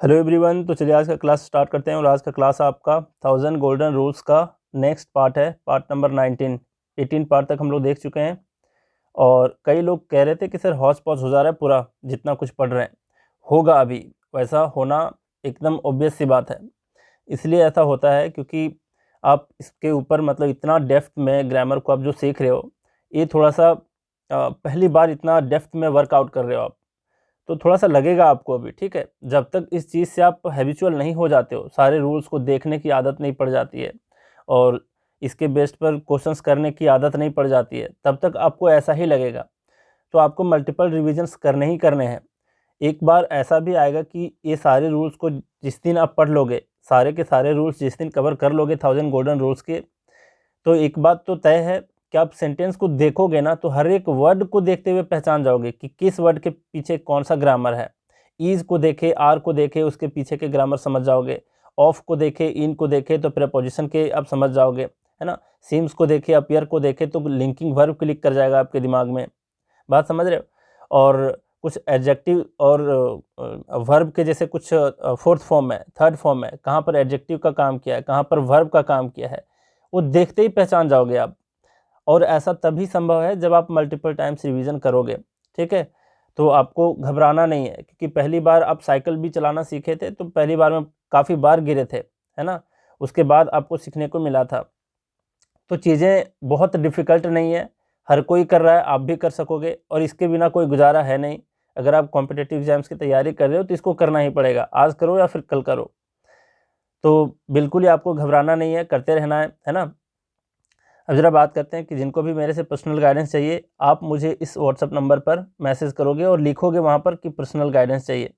Hello everyone. तो चलिए आज का क्लास स्टार्ट करते हैं और आज का क्लास आपका 1000 गोल्डन रूल्स का नेक्स्ट पार्ट है, पार्ट नंबर 19। 18 पार्ट तक हम लोग देख चुके हैं और कई लोग कह रहे थे कि सर हौच पौच हो जा रहा है पूरा, जितना कुछ पढ़ रहे हैं होगा अभी वैसा होना एकदम ऑब्वियस सी बात है। इसलिए ऐसा होता है क्योंकि आप इसके ऊपर मतलब इतना डेप्थ में ग्रामर को आप जो सीख रहे हो, ये थोड़ा सा पहली बार इतना डेप्थ में वर्कआउट कर रहे हो आप, तो थोड़ा-सा लगेगा आपको अभी, ठीक है? जब तक इस चीज़ से आप हैबिचुअल नहीं हो जाते हो, सारे रूल्स को देखने की आदत नहीं पड़ जाती है और इसके बेस्ड पर क्वेश्चंस करने की आदत नहीं पड़ जाती है, तब तक आपको ऐसा ही लगेगा। तो आपको मल्टीपल रिविजन्स करने ही करने हैं। एक बार ऐसा भी आएगा कि ये सारे रूल्स को जिस दिन आप पढ़ लोगे, सारे के सारे रूल्स जिस दिन कवर कर लोगे 1000 गोल्डन रूल्स के, तो एक बात तो तय है कि आप सेंटेंस को देखोगे ना तो हर एक वर्ड को देखते हुए पहचान जाओगे कि किस वर्ड के पीछे कौन सा ग्रामर है। ईज को देखे, आर को देखे, उसके पीछे के ग्रामर समझ जाओगे। ऑफ को देखे, इन को देखे तो प्रेपोजिशन के आप समझ जाओगे, है ना। सीम्स को देखे, अपीयर को देखे तो लिंकिंग वर्ब क्लिक कर जाएगा आपके दिमाग में। बात समझ रहे हो। और कुछ एडजेक्टिव और वर्ब के जैसे कुछ फोर्थ फॉर्म है, थर्ड फॉर्म है, कहाँ पर एडजेक्टिव का काम किया है, कहाँ पर वर्ब का काम किया है, वो देखते ही पहचान जाओगे आप। और ऐसा तभी संभव है जब आप मल्टीपल टाइम्स रिवीजन करोगे, ठीक है। तो आपको घबराना नहीं है क्योंकि पहली बार आप साइकिल भी चलाना सीखे थे तो पहली बार में काफ़ी बार गिरे थे, है ना। उसके बाद आपको सीखने को मिला था। तो चीज़ें बहुत डिफ़िकल्ट नहीं है, हर कोई कर रहा है, आप भी कर सकोगे और इसके बिना कोई गुजारा है नहीं। अगर आप कॉम्पिटिटिव एग्ज़ाम्स की तैयारी कर रहे हो तो इसको करना ही पड़ेगा, आज करो या फिर कल करो। तो बिल्कुल ही आपको घबराना नहीं है, करते रहना है ना। अब ज़रा बात करते हैं कि जिनको भी मेरे से पर्सनल गाइडेंस चाहिए, आप मुझे इस व्हाट्सएप नंबर पर मैसेज करोगे और लिखोगे वहाँ पर कि पर्सनल गाइडेंस चाहिए।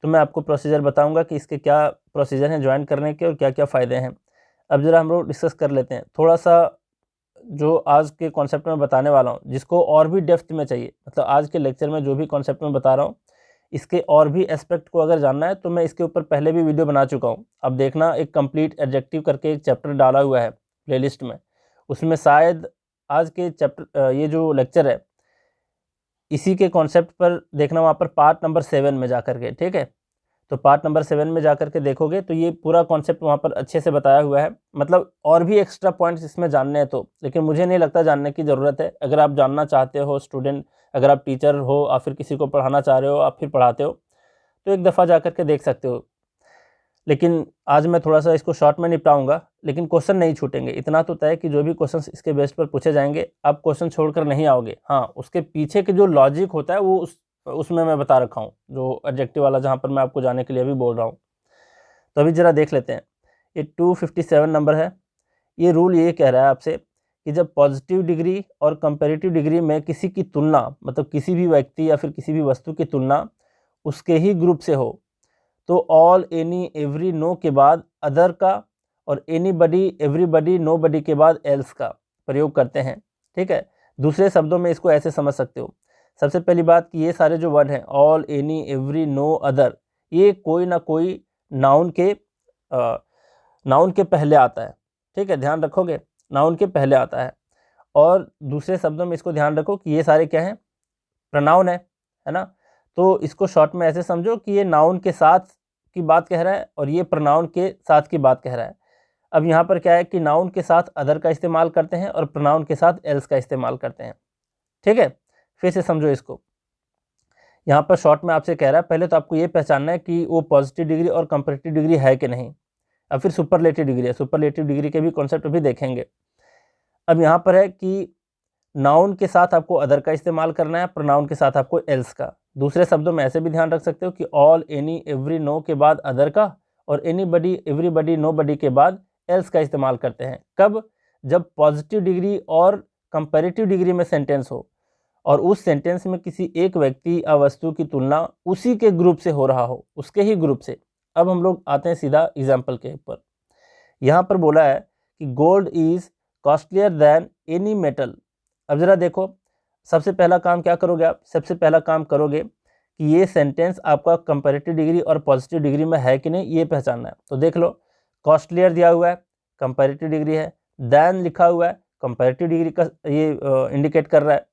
तो मैं आपको प्रोसीजर बताऊँगा कि इसके क्या प्रोसीजर हैं ज्वाइन करने के और क्या-क्या फ़ायदे हैं। अब ज़रा हम लोग डिस्कस कर लेते हैं। थोड़ा-सा जो आज के कॉन्सेप्ट में बताने वाला हूँ, जिसको और भी डेप्थ में चाहिए, मतलब आज के लेक्चर में जो भी कॉन्सेप्ट मैं बता रहा हूँ, इसके और भी एस्पेक्ट को अगर जानना है तो मैं इसके ऊपर पहले भी वीडियो बना चुका हूँ। अब देखना, एक कंप्लीट एडजेक्टिव करके एक चैप्टर डाला हुआ है प्लेलिस्ट में। उसमें शायद आज के चैप्टर ये जो लेक्चर है इसी के कॉन्सेप्ट पर देखना, वहाँ पर पार्ट नंबर 7 में जाकर के, ठीक है। तो पार्ट नंबर 7 में जाकर के देखोगे तो ये पूरा कॉन्सेप्ट वहाँ पर अच्छे से बताया हुआ है। मतलब और भी एक्स्ट्रा पॉइंट्स इसमें जानने हैं तो, लेकिन मुझे नहीं लगता जानने की ज़रूरत है। अगर आप जानना चाहते हो, स्टूडेंट, अगर आप टीचर हो या फिर किसी को पढ़ाना चाह रहे हो, आप फिर पढ़ाते हो, तो एक दफ़ा जा कर के देख सकते हो। लेकिन आज मैं थोड़ा-सा इसको शॉर्ट में निपटाऊँगा, लेकिन क्वेश्चन नहीं छूटेंगे। इतना तो तय है कि जो भी क्वेश्चंस इसके बेस पर पूछे जाएँगे, आप क्वेश्चन छोड़कर नहीं आओगे। हाँ, उसके पीछे के जो लॉजिक होता है वो उसमें मैं बता रखा हूँ, जो एडजेक्टिव वाला जहाँ पर मैं आपको जाने के लिए अभी बोल रहा हूँ। तो अभी ज़रा देख लेते हैं। ये 257 नंबर है। ये रूल ये कह रहा है आपसे कि जब पॉजिटिव डिग्री और कंपैरेटिव डिग्री में किसी की तुलना, मतलब किसी भी व्यक्ति या फिर किसी भी वस्तु की तुलना उसके ही ग्रुप से हो, तो ऑल, एनी, एवरी, नो के बाद अदर का और एनीबडी, एवरीबडी, नोबडी के बाद एल्स का प्रयोग करते हैं, ठीक है। दूसरे शब्दों में इसको ऐसे समझ सकते हो। सबसे पहली बात कि ये सारे जो वर्ड हैं, all, any, every, no, other, ये कोई ना कोई नाउन के नाउन के पहले आता है, ठीक है। ध्यान रखोगे, नाउन के पहले आता है। और दूसरे शब्दों में इसको ध्यान रखो कि ये सारे क्या हैं, प्रोनाउन है ना। तो इसको शॉर्ट में ऐसे समझो कि ये नाउन के साथ की बात कह रहा है और ये प्रोनाउन के साथ की बात कह रहा है। अब यहाँ पर क्या है कि नाउन के साथ अदर का इस्तेमाल करते हैं और प्रोनाउन के साथ एल्स का इस्तेमाल करते हैं, ठीक है। फिर से समझो इसको। यहाँ पर शॉर्ट में आपसे कह रहा है, पहले तो आपको ये पहचानना है कि वो पॉजिटिव डिग्री और कंपैरेटिव डिग्री है कि नहीं। अब फिर सुपरलेटिव डिग्री है, सुपरलेटिव डिग्री के भी कॉन्सेप्ट भी देखेंगे। अब यहाँ पर है कि नाउन के साथ आपको अदर का इस्तेमाल करना है, प्रोनाउन के साथ आपको एल्स का। दूसरे शब्दों में ऐसे भी ध्यान रख सकते हो कि ऑल, एनी, एवरी, नो के बाद अदर का और एनीबडी, एवरीबडी, नोबडी के बाद एल्स का इस्तेमाल करते हैं। कब? जब पॉजिटिव डिग्री और कंपैरेटिव डिग्री में सेंटेंस हो और उस सेंटेंस में किसी एक व्यक्ति या वस्तु की तुलना उसी के ग्रुप से हो रहा हो, उसके ही ग्रुप से। अब हम लोग आते हैं सीधा एग्जाम्पल के ऊपर। यहाँ पर बोला है कि gold is costlier then any metal. अब ज़रा देखो, सबसे पहला काम क्या करोगे आप? सबसे पहला काम करोगे कि ये सेंटेंस आपका कंपैरेटिव डिग्री और पॉजिटिव डिग्री में है कि नहीं, ये पहचानना है। तो देख लो, कॉस्टलियर दिया हुआ है, कंपैरेटिव डिग्री है, देन लिखा हुआ है, कंपैरेटिव डिग्री का ये इंडिकेट कर रहा है।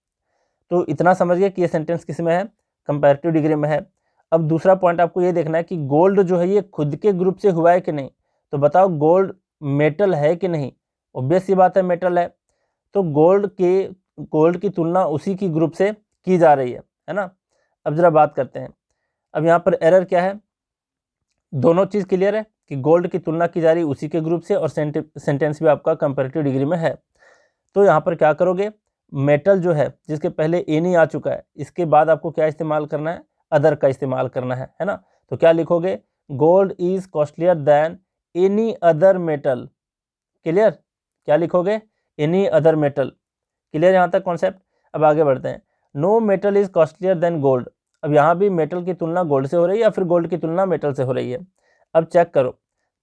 तो इतना समझ गए कि ये सेंटेंस किस में है, कंपैरेटिव डिग्री में है। अब दूसरा पॉइंट आपको ये देखना है कि गोल्ड जो है ये खुद के ग्रुप से हुआ है कि नहीं। तो बताओ गोल्ड मेटल है कि नहीं, ऑब्वियस सी बात है मेटल है। तो गोल्ड की तुलना उसी की ग्रुप से की जा रही है ना। अब जरा बात करते हैं, अब यहाँ पर एरर क्या है, दोनों चीज़ क्लियर है कि गोल्ड की तुलना की जा रही उसी के ग्रुप से और सेंटेंस भी आपका कंपैरेटिव डिग्री में है। तो यहाँ पर क्या करोगे, मेटल जो है जिसके पहले एनी आ चुका है, इसके बाद आपको क्या इस्तेमाल करना है, अदर का इस्तेमाल करना है ना। तो क्या लिखोगे, gold is costlier then any other metal. Clear, क्या लिखोगे, एनी अदर मेटल। क्लियर यहाँ तक कॉन्सेप्ट। अब आगे बढ़ते हैं, no metal is costlier than gold. अब यहाँ भी मेटल की तुलना गोल्ड से हो रही है या फिर गोल्ड की तुलना मेटल से हो रही है। अब चेक करो,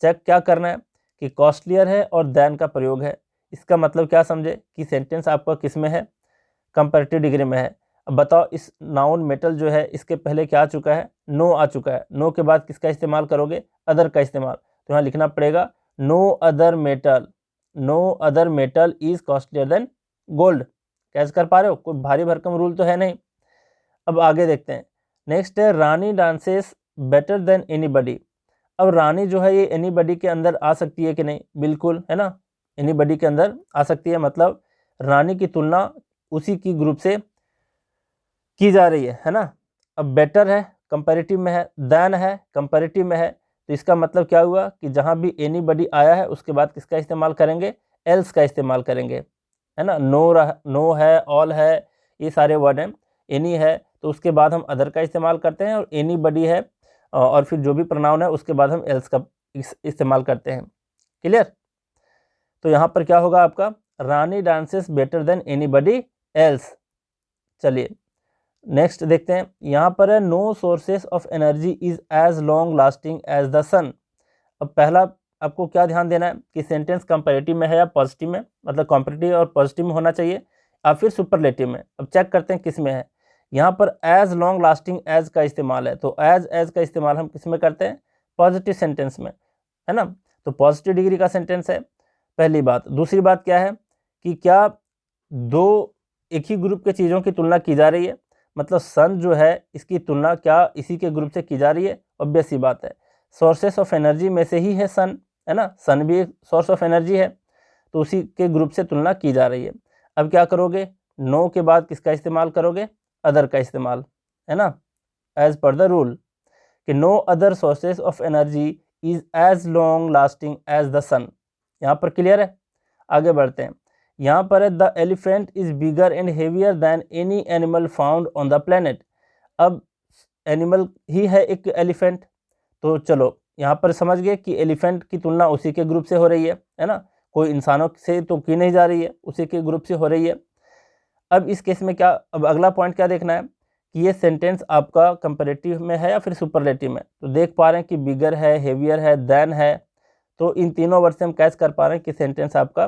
चेक क्या करना है कि कॉस्टलियर है और देन का प्रयोग है। इसका मतलब क्या समझे कि सेंटेंस आपका किस में है, कंपैरेटिव डिग्री में है। अब बताओ इस नाउन मेटल जो है इसके पहले क्या आ चुका है, नो आ चुका है, नो के बाद किसका इस्तेमाल करोगे, अदर का इस्तेमाल। तो यहाँ लिखना पड़ेगा no other metal, no other metal is costlier than gold. कैसे कर पा रहे हो, कोई भारी भरकम रूल तो है नहीं। अब आगे देखते हैं, नेक्स्ट है रानी डांसेस बेटर देन एनीबडी। अब रानी जो है ये एनीबडी के अंदर आ सकती है कि नहीं, बिल्कुल है ना, एनीबडी के अंदर आ सकती है। मतलब रानी की तुलना उसी की ग्रुप से की जा रही है ना। अब बेटर है कंपैरेटिव में है, देन है कंपैरेटिव में है, तो इसका मतलब क्या हुआ कि जहाँ भी एनीबडी आया है उसके बाद किसका इस्तेमाल करेंगे, एल्स का इस्तेमाल करेंगे, है ना। नो है, ऑल है, ये सारे वर्ड हैं। एनी है तो उसके बाद हम अदर का इस्तेमाल करते हैं, और एनीबडी है और फिर जो भी प्रोनाउन है उसके बाद हम एल्स का इस्तेमाल करते हैं। क्लियर। तो यहाँ पर क्या होगा आपका, Rani dances better than anybody else. चलिए नेक्स्ट देखते हैं, यहाँ पर है no sources of energy is as long lasting as the sun. अब पहला आपको क्या ध्यान देना है कि सेंटेंस कंपैरेटिव में है या पॉजिटिव में, मतलब कंपैरेटिव और पॉजिटिव में होना चाहिए या फिर सुपरलेटिव में। अब चेक करते हैं किस में है। यहाँ पर एज लॉन्ग लास्टिंग एज का इस्तेमाल है, तो एज का इस्तेमाल हम किस में करते हैं, पॉजिटिव सेंटेंस में, है ना। तो पॉजिटिव डिग्री का सेंटेंस है, पहली बात। दूसरी बात क्या है कि क्या दो एक ही ग्रुप के चीज़ों की तुलना की जा रही है, मतलब सन जो है इसकी तुलना क्या इसी के ग्रुप से की जा रही है, ऑब्वियस सी बात है। सोर्सेस ऑफ एनर्जी में से ही है सन, है ना, सन भी एक सोर्स ऑफ एनर्जी है, तो उसी के ग्रुप से तुलना की जा रही है। अब क्या करोगे, नो के बाद किसका इस्तेमाल करोगे, अदर का इस्तेमाल, है ना, एज पर द रूल कि no other sources of energy is as long lasting as the sun. यहाँ पर क्लियर है। आगे बढ़ते हैं, यहाँ पर है the elephant is bigger and heavier than any animal found on the planet. अब एनिमल ही है एक एलिफेंट, तो चलो यहाँ पर समझ गए कि एलिफेंट की तुलना उसी के ग्रुप से हो रही है ना, कोई इंसानों से तो की नहीं जा रही है, उसी के ग्रुप से हो रही है। अब इस केस में क्या, अब अगला पॉइंट क्या देखना है कि ये सेंटेंस आपका कंपैरेटिव में है या फिर सुपरलेटिव में। तो देख पा रहे हैं कि बिगर है, हेवियर है, देन है, तो इन तीनों वर्ड से हम कैच कर पा रहे हैं कि सेंटेंस आपका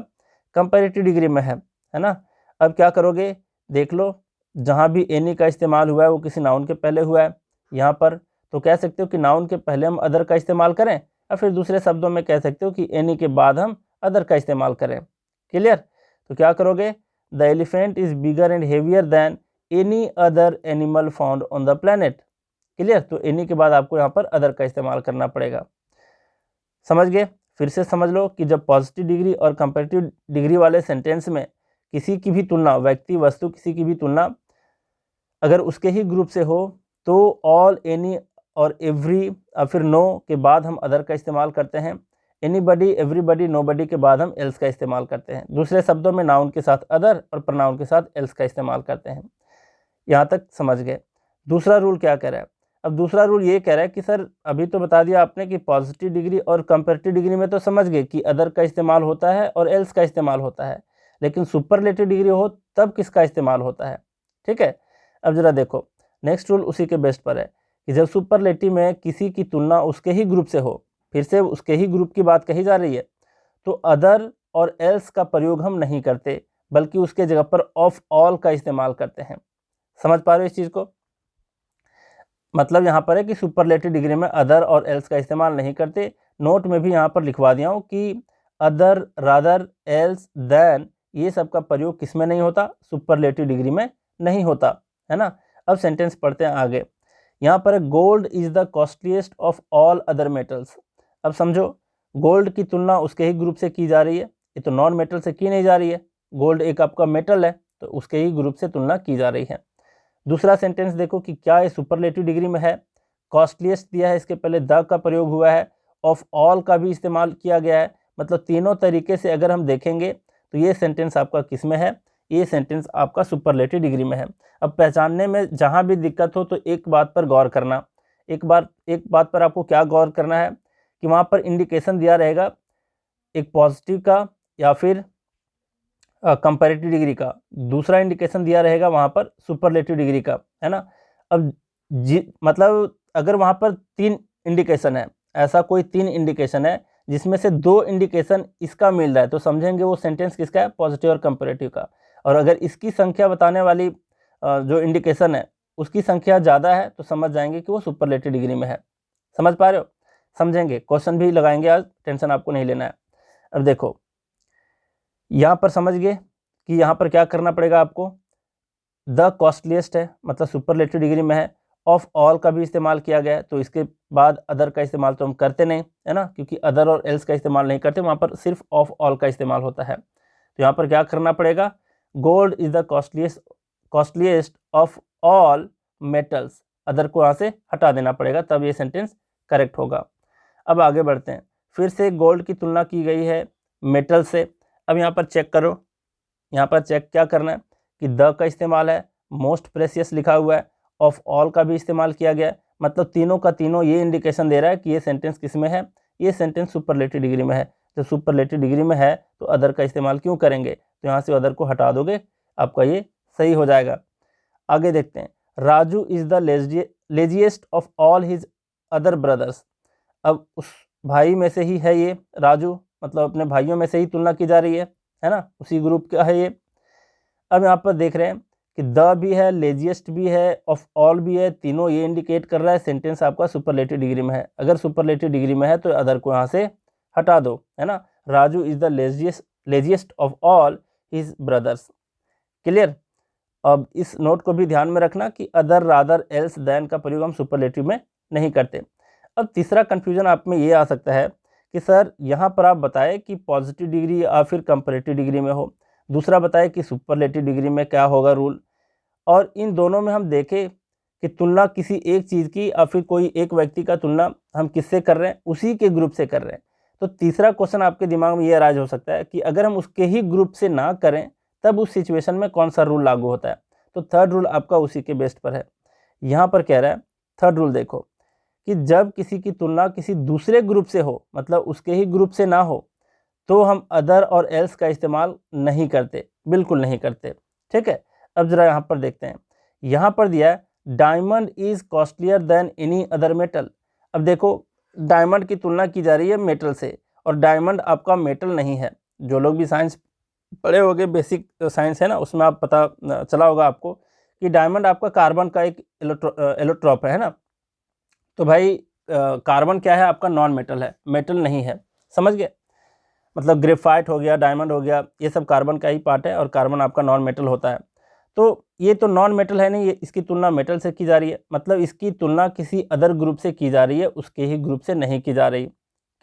कंपैरेटिव डिग्री में है ना। अब क्या करोगे, देख लो, जहाँ भी एनी का इस्तेमाल हुआ है वो किसी नाउन के पहले हुआ है यहाँ पर, तो कह सकते हो कि नाउन के पहले हम अदर का इस्तेमाल करें, या फिर दूसरे शब्दों में कह सकते हो कि एनी के बाद हम अदर का इस्तेमाल करें। क्लियर। तो क्या करोगे, the elephant is bigger and heavier than any other animal found on the planet. Clear. तो एनी के बाद आपको यहाँ पर अदर का इस्तेमाल करना पड़ेगा। समझ गए। फिर से समझ लो कि जब पॉजिटिव डिग्री और कंपैरेटिव डिग्री वाले सेंटेंस में किसी की भी तुलना, व्यक्ति वस्तु किसी की भी तुलना अगर उसके ही ग्रुप से हो, तो ऑल, एनी और एवरी और फिर नो के बाद हम अदर का इस्तेमाल करते हैं। एनीबडी, एवरीबडी, नोबडी के बाद हम एल्स का इस्तेमाल करते हैं। दूसरे शब्दों में नाउन के साथ अदर और प्रोनाउन के साथ एल्स का इस्तेमाल करते हैं। यहाँ तक समझ गए। दूसरा रूल क्या कह रहा है, अब दूसरा रूल ये कह रहा है कि सर अभी तो बता दिया आपने कि पॉजिटिव डिग्री और कंपैरेटिव डिग्री में तो समझ गए कि अदर का इस्तेमाल होता है और एल्स का इस्तेमाल होता है, लेकिन सुपरलेटिव डिग्री हो तब किसका इस्तेमाल होता है। ठीक है। अब जरा देखो, नेक्स्ट रूल उसी के बेस्ट पर है कि जब सुपरलेटिव में किसी की तुलना उसके ही ग्रुप से हो, फिर से उसके ही ग्रुप की बात कही जा रही है, तो अदर और एल्स का प्रयोग हम नहीं करते, बल्कि उसके जगह पर ऑफ ऑल का इस्तेमाल करते हैं। समझ पा रहे हो इस चीज़ को। मतलब यहाँ पर है कि सुपरलेटिव डिग्री में अदर और एल्स का इस्तेमाल नहीं करते। नोट में भी यहाँ पर लिखवा दिया हूँ कि अदर, रादर, एल्स, देन, ये सब का प्रयोग किस में नहीं होता, सुपरलेटिव डिग्री में नहीं होता, है ना। अब सेंटेंस पढ़ते हैं आगे। यहाँ पर gold is the costliest of all other metals. अब समझो, गोल्ड की तुलना उसके ही ग्रुप से की जा रही है, ये तो नॉन मेटल से की नहीं जा रही है, गोल्ड एक आपका मेटल है तो उसके ही ग्रुप से तुलना की जा रही है। दूसरा सेंटेंस देखो कि क्या ये सुपरलेटिव डिग्री में है। कॉस्टलीस्ट दिया है, इसके पहले द का प्रयोग हुआ है, ऑफ ऑल का भी इस्तेमाल किया गया है, मतलब तीनों तरीके से अगर हम देखेंगे तो ये सेंटेंस आपका किस में है, ये सेंटेंस आपका सुपरलेटिव डिग्री में है। अब पहचानने में जहाँ भी दिक्कत हो तो एक बात पर गौर करना, एक बात पर आपको क्या गौर करना है कि वहाँ पर इंडिकेशन दिया रहेगा एक पॉजिटिव का या फिर कंपैरेटिव डिग्री का, दूसरा इंडिकेशन दिया रहेगा वहाँ पर सुपरलेटिव डिग्री का, है ना। अब मतलब अगर वहाँ पर 3 इंडिकेशन है, ऐसा कोई 3 इंडिकेशन है जिसमें से 2 इंडिकेशन इसका मिल रहा है, तो समझेंगे वो सेंटेंस किसका है, पॉजिटिव और कंपैरेटिव का। और अगर इसकी संख्या बताने वाली जो इंडिकेशन है उसकी संख्या ज़्यादा है तो समझ जाएंगे कि वो सुपरलेटिव डिग्री में है। समझ पा रहे हो, समझेंगे, क्वेश्चन भी लगाएंगे आज, टेंशन आपको नहीं लेना है। अब देखो यहाँ पर समझ गए कि यहाँ पर क्या करना पड़ेगा आपको, द कॉस्टलीस्ट है मतलब सुपरलेटिव डिग्री में है, ऑफ ऑल का भी इस्तेमाल किया गया है, तो इसके बाद अदर का इस्तेमाल तो हम करते नहीं, है ना, क्योंकि अदर और एल्स का इस्तेमाल नहीं करते, वहाँ पर सिर्फ ऑफ ऑल का इस्तेमाल होता है। तो यहाँ पर क्या करना पड़ेगा, gold is the costliest of all metals, other को यहाँ से हटा देना पड़ेगा, तब ये सेंटेंस करेक्ट होगा। अब आगे बढ़ते हैं, फिर से गोल्ड की तुलना की गई है मेटल से। अब यहाँ पर चेक करो, यहाँ पर चेक क्या करना है कि द का इस्तेमाल है, मोस्ट प्रेशियस लिखा हुआ है, ऑफ ऑल का भी इस्तेमाल किया गया है, मतलब तीनों का तीनों ये इंडिकेशन दे रहा है कि ये सेंटेंस किस में है, ये सेंटेंस सुपरलेटिव डिग्री में है। जब सुपरलेटिव डिग्री में है तो अदर का इस्तेमाल क्यों करेंगे, तो यहाँ से अदर को हटा दोगे, आपका ये सही हो जाएगा। आगे देखते हैं, Raju is the laziest of all his other brothers. अब उस भाई में से ही है ये राजू, मतलब अपने भाइयों में से ही तुलना की जा रही है ना, उसी ग्रुप का है ये। अब यहाँ पर देख रहे हैं कि द भी है, लेजिएस्ट भी है, ऑफ ऑल भी है, तीनों ये इंडिकेट कर रहा है सेंटेंस आपका सुपरलेटिव डिग्री में है। अगर सुपरलेटिव डिग्री में है तो अदर को यहाँ से हटा दो, है ना। Raju is the laziest of all his brothers. Clear. अब इस नोट को भी ध्यान में रखना कि अदर, रादर, एल्स, देन का प्रयोग हम सुपरलेटिव में नहीं करते। अब तीसरा कंफ्यूजन आप में ये आ सकता है कि सर यहाँ पर आप बताए कि पॉजिटिव डिग्री या फिर कंपैरेटिव डिग्री में हो, दूसरा बताए कि सुपरलेटिव डिग्री में क्या होगा रूल, और इन दोनों में हम देखें कि तुलना किसी एक चीज़ की या फिर कोई एक व्यक्ति का तुलना हम किससे कर रहे हैं, उसी के ग्रुप से कर रहे हैं। तो तीसरा क्वेश्चन आपके दिमाग में ये राज हो सकता है कि अगर हम उसके ही ग्रुप से ना करें तब उस सिचुएशन में कौन सा रूल लागू होता है। तो थर्ड रूल आपका उसी के बेस्ट पर है। यहाँ पर कह रहा है थर्ड रूल देखो कि जब किसी की तुलना किसी दूसरे ग्रुप से हो, मतलब उसके ही ग्रुप से ना हो, तो हम अदर और एल्स का इस्तेमाल नहीं करते, बिल्कुल नहीं करते। ठीक है। अब जरा यहाँ पर देखते हैं, यहाँ पर दिया है diamond is costlier then any other metal. अब देखो डायमंड की तुलना की जा रही है मेटल से, और डायमंड आपका मेटल नहीं है। जो लोग भी साइंस पढ़े होंगे, बेसिक साइंस है ना, उसमें आप पता चला होगा आपको कि डायमंड आपका कार्बन का एक एलोट्रॉप है ना। तो भाई कार्बन क्या है आपका, नॉन मेटल है, मेटल नहीं है, समझ गए। मतलब ग्रेफाइट हो गया, डायमंड हो गया, ये सब कार्बन का ही पार्ट है और कार्बन आपका नॉन मेटल होता है। तो ये तो नॉन मेटल है नहीं, ये इसकी तुलना मेटल से की जा रही है, मतलब इसकी तुलना किसी अदर ग्रुप से की जा रही है, उसके ही ग्रुप से नहीं की जा रही।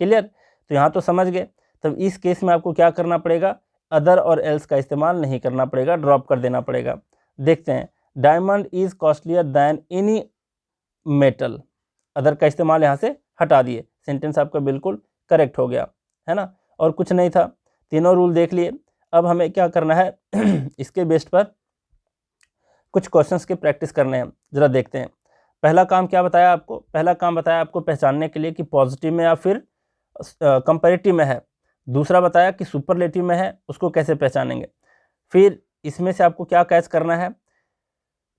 क्लियर। तो यहाँ तो समझ गए। तब इस केस में आपको क्या करना पड़ेगा, अदर और एल्स का इस्तेमाल नहीं करना पड़ेगा, ड्रॉप कर देना पड़ेगा। देखते हैं, diamond is costlier than any metal, other का इस्तेमाल यहाँ से हटा दिए, सेंटेंस आपका बिल्कुल करेक्ट हो गया, है ना। और कुछ नहीं था, तीनों रूल देख लिए। अब हमें क्या करना है इसके बेस्ड पर कुछ क्वेश्चंस के प्रैक्टिस करने हैं, जरा देखते हैं। पहला काम क्या बताया आपको, पहला काम बताया आपको पहचानने के लिए कि पॉजिटिव में या फिर कंपैरेटिव में है। दूसरा बताया कि सुपरलेटिव में है, उसको कैसे पहचानेंगे। फिर इसमें से आपको क्या कैच करना है,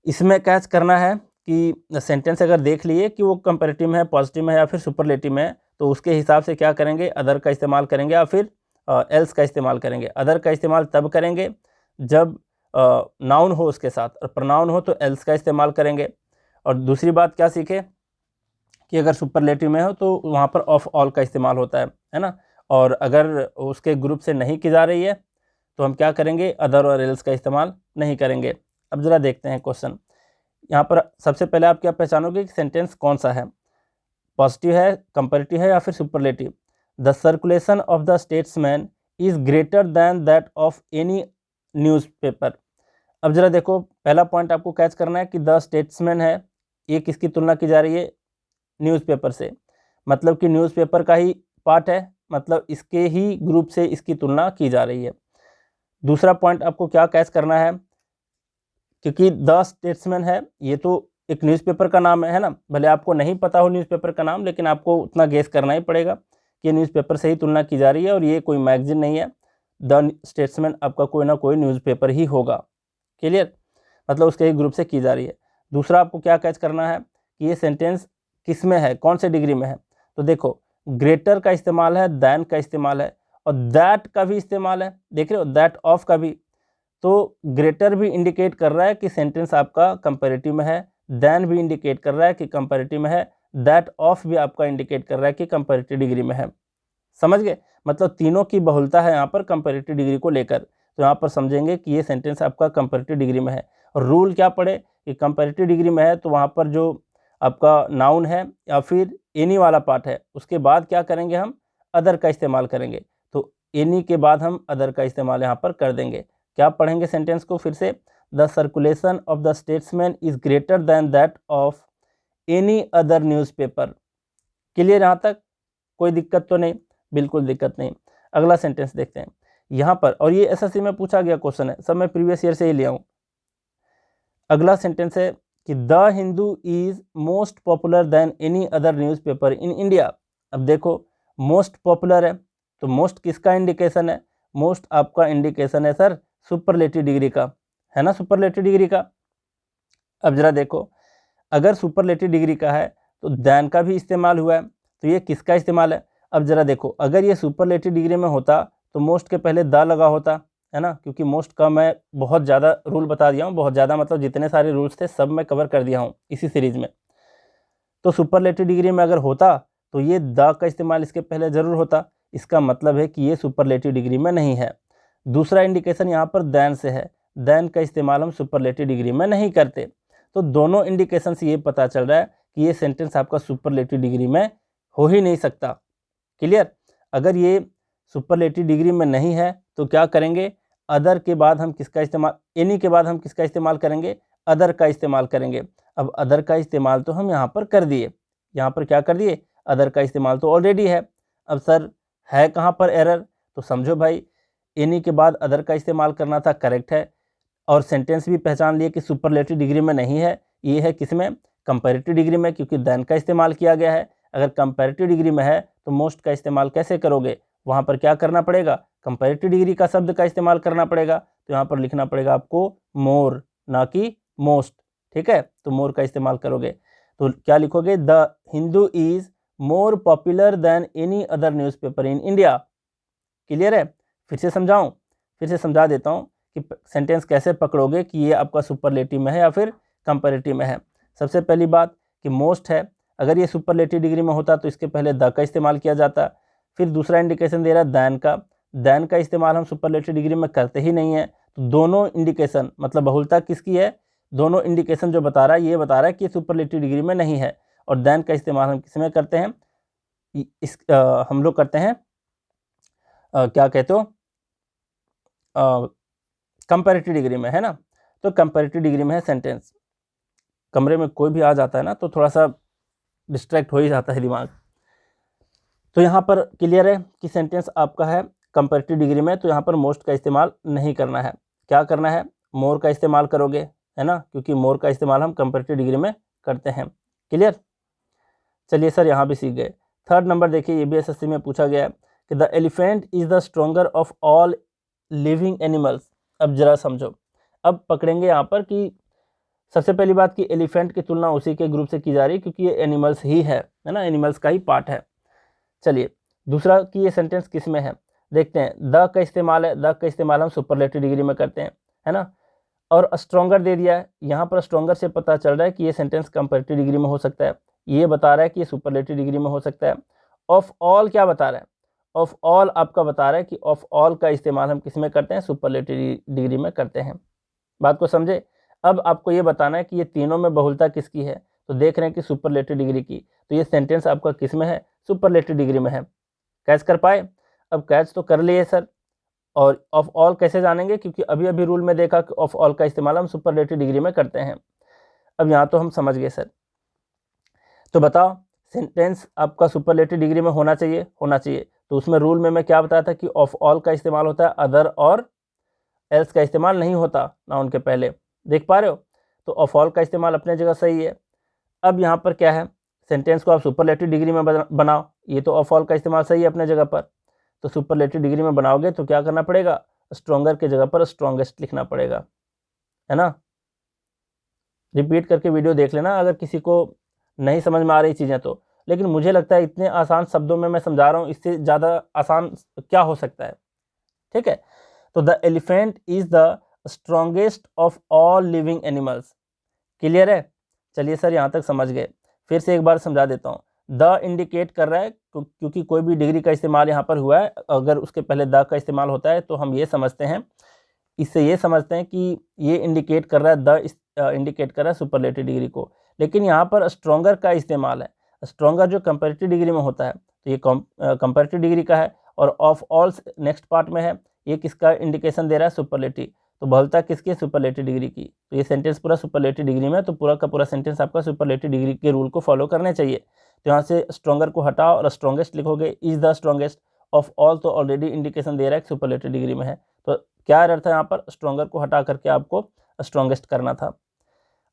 इसमें कैच करना है कि सेंटेंस अगर देख लिए कि वो कंपैरेटिव में है, पॉजिटिव में है या फिर सुपरलेटिव में है, तो उसके हिसाब से क्या करेंगे, अदर का इस्तेमाल करेंगे या फिर एल्स का इस्तेमाल करेंगे। अदर का इस्तेमाल तब करेंगे जब नाउन हो उसके साथ, और प्रोनाउन हो तो एल्स का इस्तेमाल करेंगे। और दूसरी बात क्या सीखे कि अगर सुपरलेटिव में हो तो वहाँ पर ऑफ ऑल का इस्तेमाल होता है ना। और अगर उसके ग्रुप से नहीं की जा रही है तो हम क्या करेंगे, अदर और एल्स का इस्तेमाल नहीं करेंगे। अब ज़रा देखते हैं क्वेश्चन। यहाँ पर सबसे पहले आप क्या पहचानोगे कि सेंटेंस कौन सा है, पॉजिटिव है, कंपैरेटिव है या फिर superlative. The circulation of the statesman is greater than that of any newspaper. अब जरा देखो, पहला पॉइंट आपको कैच करना है कि द स्टेट्समैन है, ये किसकी तुलना की जा रही है, न्यूज़पेपर से, मतलब कि न्यूज़पेपर का ही पार्ट है, मतलब इसके ही ग्रुप से इसकी तुलना की जा रही है। दूसरा पॉइंट आपको क्या कैच करना है, क्योंकि द स्टेट्समैन है, ये तो एक न्यूज़पेपर का नाम है ना, भले आपको नहीं पता हो न्यूज़पेपर का नाम, लेकिन आपको उतना गेस करना ही पड़ेगा कि न्यूज़पेपर से ही तुलना की जा रही है और ये कोई मैगजीन नहीं है। द स्टेट्समैन आपका कोई ना कोई न्यूज़पेपर ही होगा, क्लियर, मतलब उसके ही ग्रुप से की जा रही है। दूसरा आपको क्या कैच करना है कि ये सेंटेंस किस में है, कौन से डिग्री में है, तो देखो ग्रेटर का इस्तेमाल है, दैन का इस्तेमाल है और दैट का भी इस्तेमाल है, देख रहे हो, दैट ऑफ का भी। तो ग्रेटर भी इंडिकेट कर रहा है कि सेंटेंस आपका कंपैरेटिव में है, दैन भी इंडिकेट कर रहा है कि कंपैरेटिव में है, दैट ऑफ भी आपका इंडिकेट कर रहा है कि कंपैरेटिव डिग्री में है। समझ गए, मतलब तीनों की बहुलता है यहाँ पर कंपैरेटिव डिग्री को लेकर। तो यहाँ पर समझेंगे कि ये सेंटेंस आपका कंपैरेटिव डिग्री में है। और रूल क्या पड़े कि कंपैरेटिव डिग्री में है तो वहाँ पर जो आपका नाउन है या फिर एनी वाला पार्ट है, उसके बाद क्या करेंगे, हम अदर का इस्तेमाल करेंगे। तो एनी के बाद हम अदर का इस्तेमाल यहाँ पर कर देंगे। क्या पढ़ेंगे सेंटेंस को फिर से, the circulation of the statesman is greater than that of any other newspaper. Clear यहाँ तक, कोई दिक्कत तो नहीं, बिल्कुल दिक्कत नहीं। अगला सेंटेंस देखते हैं यहाँ पर, और ये एसएससी में पूछा गया क्वेश्चन है, सब मैं प्रीवियस ईयर से ही लिया हूँ। अगला सेंटेंस है कि the Hindu is most popular than any other newspaper in India. अब देखो मोस्ट पॉपुलर है, तो मोस्ट किसका इंडिकेशन है, मोस्ट आपका इंडिकेशन है सर सुपरलेटिव डिग्री का, है ना, सुपरलेटिव डिग्री का। अब जरा देखो, अगर सुपरलेटिव डिग्री का है तो दैन का भी इस्तेमाल हुआ है, तो ये किसका इस्तेमाल है। अब जरा देखो, अगर ये सुपरलेटिव डिग्री में होता तो मोस्ट के पहले द लगा होता, है ना, क्योंकि मोस्ट का मैं बहुत ज़्यादा रूल बता दिया हूँ, बहुत ज़्यादा मतलब जितने सारे रूल्स थे सब मैं कवर कर दिया हूँ इसी सीरीज में। तो सुपरलेटिव डिग्री में अगर होता तो ये द का इस्तेमाल इसके पहले ज़रूर होता, इसका मतलब है कि ये सुपरलेटिव डिग्री में नहीं है। दूसरा इंडिकेशन यहाँ पर दैन से है, दैन का इस्तेमाल हम सुपरलेटिव डिग्री में नहीं करते। तो दोनों इंडिकेशन से ये पता चल रहा है कि ये सेंटेंस आपका सुपरलेटिव डिग्री में हो ही नहीं सकता। क्लियर, अगर ये सुपरलेटिव डिग्री में नहीं है तो क्या करेंगे, अदर के बाद हम किसका इस्तेमाल, एनी के बाद हम किसका इस्तेमाल करेंगे, अदर का इस्तेमाल करेंगे। अब अदर का इस्तेमाल तो हम यहाँ पर कर दिए, यहाँ पर क्या कर दिए, अदर का इस्तेमाल तो ऑलरेडी है। अब सर है कहाँ पर एरर, तो समझो भाई एनी के बाद अदर का इस्तेमाल करना था, करेक्ट है, और सेंटेंस भी पहचान लिए कि सुपरलेटिव डिग्री में नहीं है, ये है किसमें, कंपैरेटिव डिग्री में, क्योंकि दैन का इस्तेमाल किया गया है। अगर कंपैरेटिव डिग्री में है तो मोस्ट का इस्तेमाल कैसे करोगे, वहाँ पर क्या करना पड़ेगा, कंपैरेटिव डिग्री का शब्द का इस्तेमाल करना पड़ेगा। तो यहाँ पर लिखना पड़ेगा आपको मोर, ना कि मोस्ट, ठीक है, तो मोर का इस्तेमाल करोगे तो क्या लिखोगे, the Hindu is more popular than any other newspaper in India. Clear है, फिर से समझाऊं, फिर से समझा देता हूँ कि सेंटेंस कैसे पकड़ोगे कि ये आपका सुपरलेटिव में है या फिर कंपैरेटिव में है। सबसे पहली बात कि मोस्ट है, अगर ये सुपरलेटिव डिग्री में होता तो इसके पहले द का इस्तेमाल किया जाता। फिर दूसरा इंडिकेशन दे रहा है दैन का, दैन का इस्तेमाल हम सुपरलेटिव डिग्री में करते ही नहीं है। तो दोनों इंडिकेशन मतलब बहुलता किसकी है, दोनों इंडिकेशन जो बता रहा है ये बता रहा है कि सुपरलेटिव डिग्री में नहीं है। और दैन का इस्तेमाल हम किस में करते हैं, हम लोग करते हैं क्या कहते हो, कंपैरेटिव डिग्री में, है ना। तो कंपैरेटिव डिग्री में है सेंटेंस। कमरे में कोई भी आ जाता है ना तो थोड़ा सा डिस्ट्रैक्ट हो ही जाता है दिमाग। तो यहाँ पर क्लियर है कि सेंटेंस आपका है कंपैरेटिव डिग्री में, तो यहाँ पर मोस्ट का इस्तेमाल नहीं करना है, क्या करना है, मोर का इस्तेमाल करोगे, है ना, क्योंकि मोर का इस्तेमाल हम कंपैरेटिव डिग्री में करते हैं। क्लियर, चलिए सर यहाँ भी सीख गए। थर्ड नंबर देखिए, ये भी एसएससी में पूछा गया है कि the elephant is the stronger of all living animals. अब जरा समझो, अब पकड़ेंगे यहाँ पर कि सबसे पहली बात कि एलिफेंट की तुलना उसी के ग्रुप से की जा रही है क्योंकि ये एनिमल्स ही है ना, एनिमल्स का ही पार्ट है। चलिए दूसरा कि ये सेंटेंस किस में है, देखते हैं। द का इस्तेमाल है, द का इस्तेमाल हम सुपरलेटिव डिग्री में करते हैं, है ना, और स्ट्रोंगर दे दिया है। यहाँ पर स्ट्रोंगर से पता चल रहा है कि ये सेंटेंस कंपैरेटिव डिग्री में हो सकता है, ये बता रहा है कि ये सुपरलेटिव डिग्री में हो सकता है। ऑफ ऑल क्या बता रहा है, ऑफ ऑल आपका बता रहा है कि ऑफ ऑल का इस्तेमाल हम किस में करते हैं, सुपरलेटिव डिग्री में करते हैं। बात को समझे। अब आपको ये बताना है कि ये तीनों में बहुलता किसकी है, तो देख रहे हैं कि सुपरलेटिव डिग्री की, तो ये सेंटेंस आपका किस में है, सुपरलेटिव डिग्री में है। कैच कर पाए? अब कैच तो कर लिए सर, और ऑफ ऑल कैसे जानेंगे, क्योंकि अभी अभी रूल में देखा कि ऑफ ऑल का इस्तेमाल हम सुपरलेटिव डिग्री में करते हैं। अब यहाँ तो हम समझ गए सर। तो बताओ सेंटेंस आपका सुपरलेटिव डिग्री में होना चाहिए, होना चाहिए, तो उसमें रूल में मैं क्या बताया था कि ऑफ ऑल का इस्तेमाल होता है, अदर और एल्स का इस्तेमाल नहीं होता नाउन के पहले। देख पा रहे हो? तो ऑफ ऑल का इस्तेमाल अपने जगह सही है। अब यहाँ पर क्या है, सेंटेंस को आप सुपरलेटिव डिग्री में बनाओ, ये तो ऑफ ऑल का इस्तेमाल सही है अपने जगह पर, तो सुपरलेटिव डिग्री में बनाओगे तो क्या करना पड़ेगा, स्ट्रॉन्गर के जगह पर स्ट्रॉन्गेस्ट लिखना पड़ेगा, है ना। रिपीट करके वीडियो देख लेना अगर किसी को नहीं समझ में आ रही चीज़ें तो, लेकिन मुझे लगता है इतने आसान शब्दों में मैं समझा रहा हूँ, इससे ज़्यादा आसान क्या हो सकता है। ठीक है, तो the elephant is the strongest of all living animals. Clear है? चलिए सर यहाँ तक समझ गए, फिर से एक बार समझा देता हूँ। द इंडिकेट कर रहा है क्योंकि कोई भी डिग्री का इस्तेमाल यहाँ पर हुआ है, अगर उसके पहले द का इस्तेमाल होता है तो हम ये समझते हैं, इससे ये समझते हैं कि ये इंडिकेट कर रहा है, द इंडिकेट कर रहा है सुपरलेटिव डिग्री को। लेकिन यहाँ पर स्ट्रॉन्गर का इस्तेमाल है, स्ट्रॉन्गर जो कंपैरेटिव डिग्री में होता है, तो ये कंपैरेटिव डिग्री का है, और ऑफ ऑल नेक्स्ट पार्ट में है, ये किसका इंडिकेशन दे रहा है, सुपरलेटिव। तो बहुलता किसकी है, सुपरलेटिव डिग्री की। तो ये सेंटेंस पूरा सुपरलेटिव डिग्री में, तो पूरा का पूरा सेंटेंस आपका सुपरलेटिव डिग्री के रूल को फॉलो करने चाहिए। तो यहाँ से स्ट्रॉन्गर को हटाओ और स्ट्रॉन्गेस्ट लिखोगे, is the strongest of all, तो ऑलरेडी इंडिकेशन दे रहा है सुपरलेटिव डिग्री में है। तो क्या अर्थ है, यहाँ पर स्ट्रॉन्गर को हटा करके आपको स्ट्रॉन्गेस्ट करना था।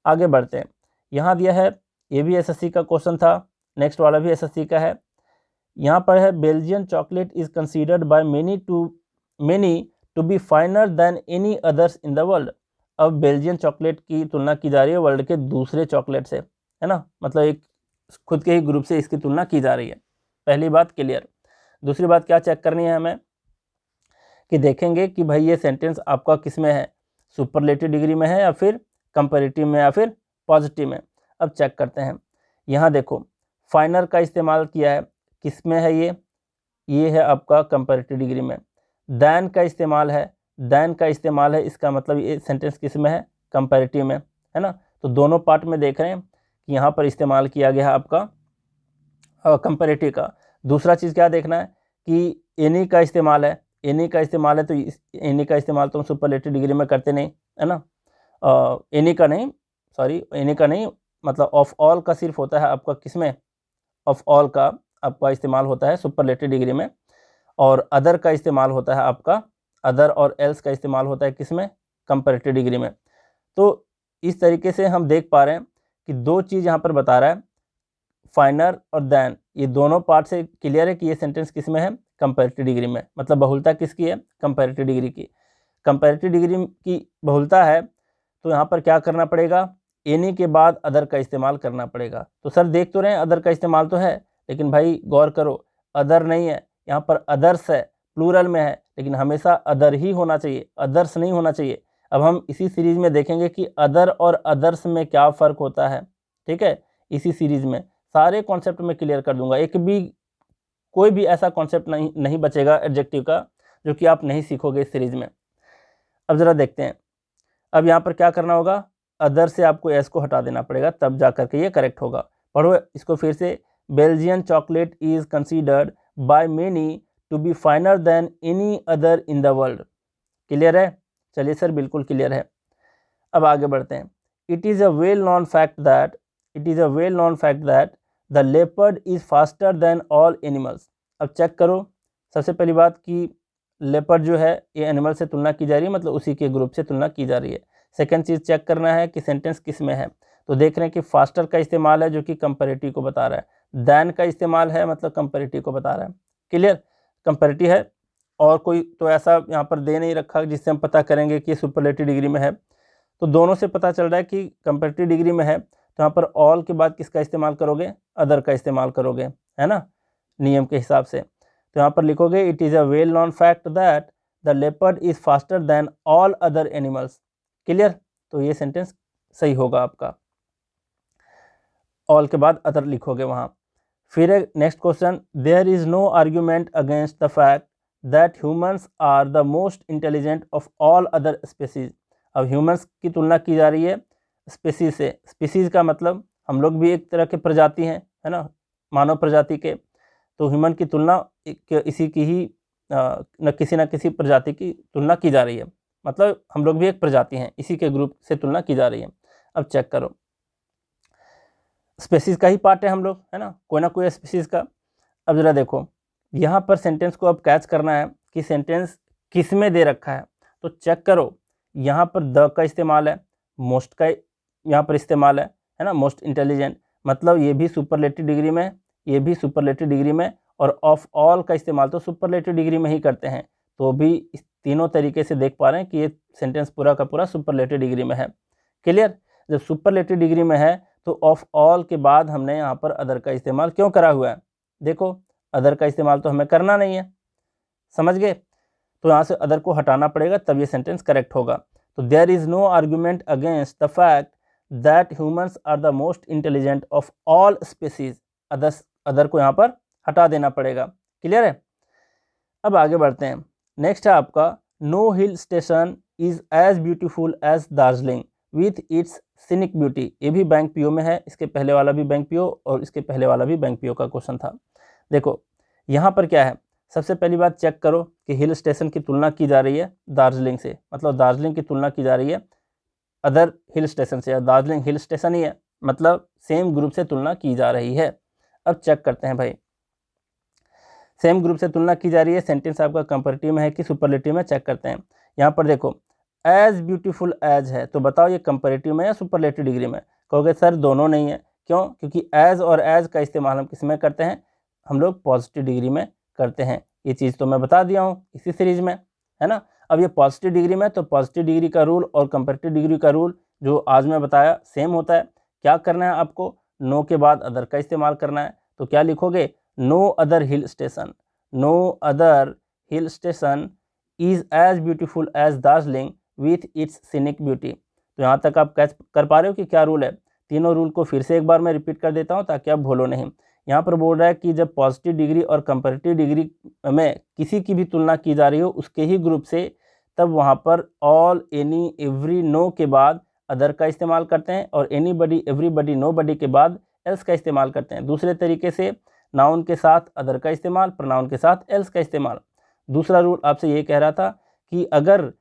आगे बढ़ते हैं, यहाँ दिया है, ये भी एसएससी का क्वेश्चन था, नेक्स्ट वाला भी एसएससी का है। यहाँ पर है, Belgian chocolate is considered by many to be finer than any others in the world. अब बेल्जियन चॉकलेट की तुलना की जा रही है वर्ल्ड के दूसरे चॉकलेट से, है ना, मतलब एक खुद के ही ग्रुप से इसकी तुलना की जा रही है। पहली बात क्लियर। दूसरी बात क्या चेक करनी है हमें, कि देखेंगे कि भाई ये सेंटेंस आपका किस में है, सुपरलेटिव डिग्री में है या फिर कंपैरेटिव में या फिर पॉजिटिव में। अब चेक करते हैं, यहाँ देखो फाइनर का इस्तेमाल किया है, किस में है ये है आपका कंपैरेटिव डिग्री में। दैन का इस्तेमाल है, इसका मतलब ये सेंटेंस किस में है, कंपैरेटिव में, है ना। तो दोनों पार्ट में देख रहे हैं कि यहाँ पर इस्तेमाल किया गया है आपका कंपैरेटिव का। दूसरा चीज़ क्या देखना है कि एनी का इस्तेमाल है, तो एनी का इस्तेमाल तो हम सुपरलेटिव डिग्री में करते नहीं, है ना। एनी का नहीं, मतलब ऑफ ऑल का सिर्फ होता है आपका किस में, ऑफ ऑल का आपका इस्तेमाल होता है सुपरलेटिव डिग्री में, और अदर का इस्तेमाल होता है आपका, अदर और एल्स का इस्तेमाल होता है किस में, कंपैरेटिव डिग्री में। तो इस तरीके से हम देख पा रहे हैं कि दो चीज़ यहाँ पर बता रहा है, फाइनर और दैन, ये दोनों पार्ट से क्लियर है कि ये सेंटेंस किस में है, कंपैरेटिव डिग्री में। मतलब बहुलता किसकी है, कंपैरेटिव डिग्री की। कंपैरेटिव डिग्री की बहुलता है, तो यहाँ पर क्या करना पड़ेगा, एनी के बाद अदर का इस्तेमाल करना पड़ेगा। तो सर देख तो रहे हैं अदर का इस्तेमाल तो है, लेकिन भाई गौर करो, अदर नहीं है यहाँ पर, अदर्स है, प्लूरल में है, लेकिन हमेशा अदर ही होना चाहिए, अदर्स नहीं होना चाहिए। अब हम इसी सीरीज में देखेंगे कि अदर और अदर्स में क्या फ़र्क होता है। ठीक है, इसी सीरीज में सारे कॉन्सेप्ट में क्लियर कर दूंगा, कोई भी ऐसा कॉन्सेप्ट नहीं बचेगा एडजेक्टिव का जो कि आप नहीं सीखोगे इस सीरीज में। अब ज़रा देखते हैं, अब यहाँ पर क्या करना होगा, अदर से आपको एस को हटा देना पड़ेगा, तब जा करके ये करेक्ट होगा। पढ़ो इसको फिर से, Belgian chocolate is considered by many to be finer than any other in the world. Clear है? चलिए सर बिल्कुल क्लियर है। अब आगे बढ़ते हैं, it is a well known fact that the leopard is faster than all animals. अब check करो, सबसे पहली बात कि लेपर्ड जो है ये एनिमल से तुलना की जा रही है, मतलब उसी के ग्रुप से तुलना की जा रही है। सेकंड चीज़ चेक करना है कि सेंटेंस किस में है, तो देख रहे हैं कि फास्टर का इस्तेमाल है जो कि कंपैरेटिव को बता रहा है, दैन का इस्तेमाल है मतलब कंपैरेटिव को बता रहा है। क्लियर, कंपैरेटिव है, और कोई तो ऐसा यहाँ पर दे नहीं रखा जिससे हम पता करेंगे कि सुपरलेटिव डिग्री में है। तो दोनों से पता चल रहा है कि कंपैरेटिव डिग्री में है, तो यहाँ पर ऑल के बाद किसका इस्तेमाल करोगे, अदर का इस्तेमाल करोगे, है ना, नियम के हिसाब से। तो यहाँ पर लिखोगे, it is a well known fact that the leopard is faster than all other animals. Clear, तो ये सेंटेंस सही होगा आपका, ऑल के बाद अदर लिखोगे वहाँ। फिर next question, there is no argument against the fact that humans are the most intelligent of all other species. अब ह्यूमंस की तुलना की जा रही है स्पीसीज से। स्पीसीज का मतलब हम लोग भी एक तरह के प्रजाति हैं, है ना, मानव प्रजाति के। तो ह्यूमन की तुलना इसी की ही न किसी प्रजाति की तुलना की जा रही है, मतलब हम लोग भी एक प्रजाति हैं, इसी के ग्रुप से तुलना की जा रही है। अब चेक करो, स्पीसीज का ही पार्ट है हम लोग, है ना, कोई ना कोई स्पीसीज का। अब जरा देखो यहाँ पर सेंटेंस को अब कैच करना है कि सेंटेंस किस में दे रखा है। तो चेक करो, यहाँ पर द का इस्तेमाल है, मोस्ट का यहाँ पर इस्तेमाल है ना, मोस्ट इंटेलिजेंट, मतलब ये भी सुपरलेटिव डिग्री में, ये भी सुपरलेटिव डिग्री में, और ऑफ ऑल का इस्तेमाल तो सुपरलेटिव डिग्री में ही करते हैं। तो भी इस तीनों तरीके से देख पा रहे हैं कि ये सेंटेंस पूरा का पूरा सुपरलेटिव डिग्री में है। क्लियर? जब सुपरलेटिव डिग्री में है तो ऑफ ऑल के बाद हमने यहाँ पर अदर का इस्तेमाल क्यों करा हुआ है? देखो, अदर का इस्तेमाल तो हमें करना नहीं है, समझ गए? तो यहाँ से अदर को हटाना पड़ेगा, तब ये सेंटेंस करेक्ट होगा। तो there is no argument against the fact that humans are the most intelligent of all species. Other को यहाँ पर हटा देना पड़ेगा। क्लियर है? अब आगे बढ़ते हैं। नेक्स्ट है आपका, no hill station is as beautiful as Darjeeling with its scenic beauty. ये भी बैंक पीओ में है, इसके पहले वाला भी बैंक पीओ और इसके पहले वाला भी बैंक पीओ का क्वेश्चन था। देखो यहाँ पर क्या है, सबसे पहली बात चेक करो कि हिल स्टेशन की तुलना की जा रही है दार्जिलिंग से, मतलब दार्जिलिंग की तुलना की जा रही है अदर हिल स्टेशन से। दार्जिलिंग हिल स्टेशन ही है, मतलब सेम ग्रुप से तुलना की जा रही है। अब चेक करते हैं भाई, सेम ग्रुप से तुलना की जा रही है, सेंटेंस आपका कंपैरेटिव में है कि सुपरलेटिव में? चेक करते हैं। यहाँ पर देखो, एज ब्यूटीफुल एज है, तो बताओ ये कंपैरेटिव में या सुपरलेटिव डिग्री में? कहोगे सर दोनों नहीं है। क्यों? क्योंकि एज और एज का इस्तेमाल हम किस में करते हैं? हम लोग पॉजिटिव डिग्री में करते हैं। ये चीज़ तो मैं बता दिया हूँ इसी सीरीज में, है ना। अब ये पॉजिटिव डिग्री में, तो पॉजिटिव डिग्री का रूल और कंपैरेटिव डिग्री का रूल जो आज मैं बताया सेम होता है। क्या करना है आपको? नो के बाद अदर का इस्तेमाल करना है। तो क्या लिखोगे? No other hill station, no other hill station is as beautiful as Darjeeling with its scenic beauty. तो यहाँ तक आप कैच कर पा रहे हो कि क्या रूल है? तीनों रूल को फिर से एक बार मैं रिपीट कर देता हूँ ताकि आप भूलो नहीं। यहाँ पर बोल रहा है कि जब पॉजिटिव डिग्री और कंपैरेटिव डिग्री में किसी की भी तुलना की जा रही हो उसके ही ग्रुप से, तब वहाँ पर ऑल, एनी, एवरी, नो के बाद अदर का इस्तेमाल करते हैं, और एनीबडी, एवरीबडी, नोबडी के बाद एल्स का इस्तेमाल करते हैं। दूसरे तरीके से नाउन के साथ अदर का इस्तेमाल, प्रोनाउन के साथ एल्स का इस्तेमाल। दूसरा रूल आपसे ये कह रहा था कि अगर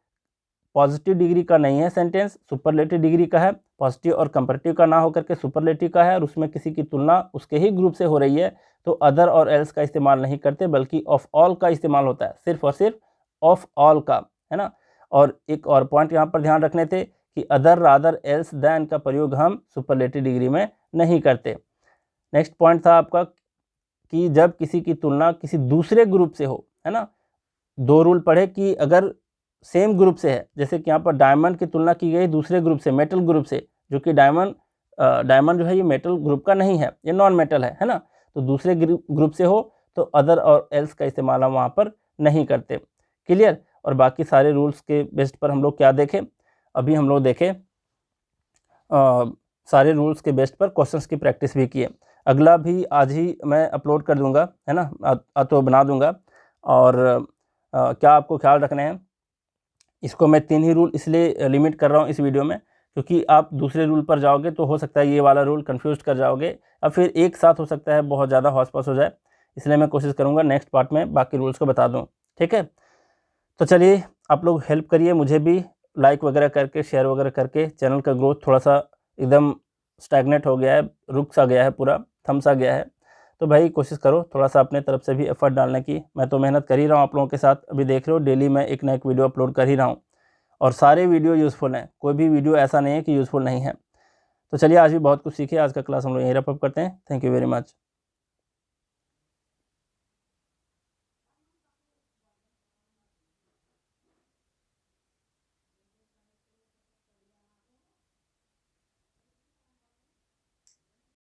पॉजिटिव डिग्री का नहीं है सेंटेंस, सुपरलेटिव डिग्री का है, पॉजिटिव और कंपैरेटिव का ना होकर के सुपरलेटिव का है, और उसमें किसी की तुलना उसके ही ग्रुप से हो रही है, तो अदर और एल्स का इस्तेमाल नहीं करते, बल्कि ऑफ ऑल का इस्तेमाल होता है, सिर्फ और सिर्फ ऑफ ऑल का, है ना। और एक और पॉइंट यहाँ पर ध्यान रखने थे कि अदर, रादर, एल्स, देन का प्रयोग हम सुपरलेटिव डिग्री में नहीं करते। नेक्स्ट पॉइंट था आपका कि जब किसी की तुलना किसी दूसरे ग्रुप से हो, है ना। दो रूल पढ़े कि अगर सेम ग्रुप से है, जैसे कि यहाँ पर डायमंड की तुलना की गई दूसरे ग्रुप से, मेटल ग्रुप से, जो कि डायमंड जो है ये मेटल ग्रुप का नहीं है, ये नॉन मेटल है ना। तो दूसरे ग्रुप से हो तो अदर और एल्स का इस्तेमाल हम वहाँ पर नहीं करते। क्लियर? और बाकी सारे रूल्स के बेस्ट पर हम लोग क्या देखें? अभी हम लोग देखें सारे रूल्स के बेस्ट पर क्वेश्चंस की प्रैक्टिस भी किए। अगला भी आज ही मैं अपलोड कर दूंगा, है ना, तो बना दूंगा। और क्या आपको ख्याल रखने हैं, इसको मैं 3 ही रूल इसलिए लिमिट कर रहा हूँ इस वीडियो में, क्योंकि आप दूसरे रूल पर जाओगे तो हो सकता है ये वाला रूल कंफ्यूज कर जाओगे, और फिर एक साथ हो सकता है बहुत ज़्यादा हौस पौस हो जाए। इसलिए मैं कोशिश करूँगा नेक्स्ट पार्ट में बाकी रूल्स को बता दूँ, ठीक है। तो चलिए आप लोग हेल्प करिए मुझे भी, लाइक वगैरह करके, शेयर वगैरह करके। चैनल का ग्रोथ थोड़ा सा एकदम स्टैग्नेट हो गया है, रुक सा गया है, पूरा थम सा गया है। तो भाई कोशिश करो थोड़ा सा अपने तरफ से भी एफर्ट डालने की। मैं तो मेहनत कर ही रहा हूँ आप लोगों के साथ, अभी देख रहे हो डेली मैं एक ना एक वीडियो अपलोड कर ही रहा हूँ, और सारे वीडियो यूज़फुल हैं, कोई भी वीडियो ऐसा नहीं है कि यूज़फुल नहीं है। तो चलिए आज भी बहुत कुछ सीखे, आज का क्लास हम लोग यहीं रैप अप करते हैं। Thank you very much.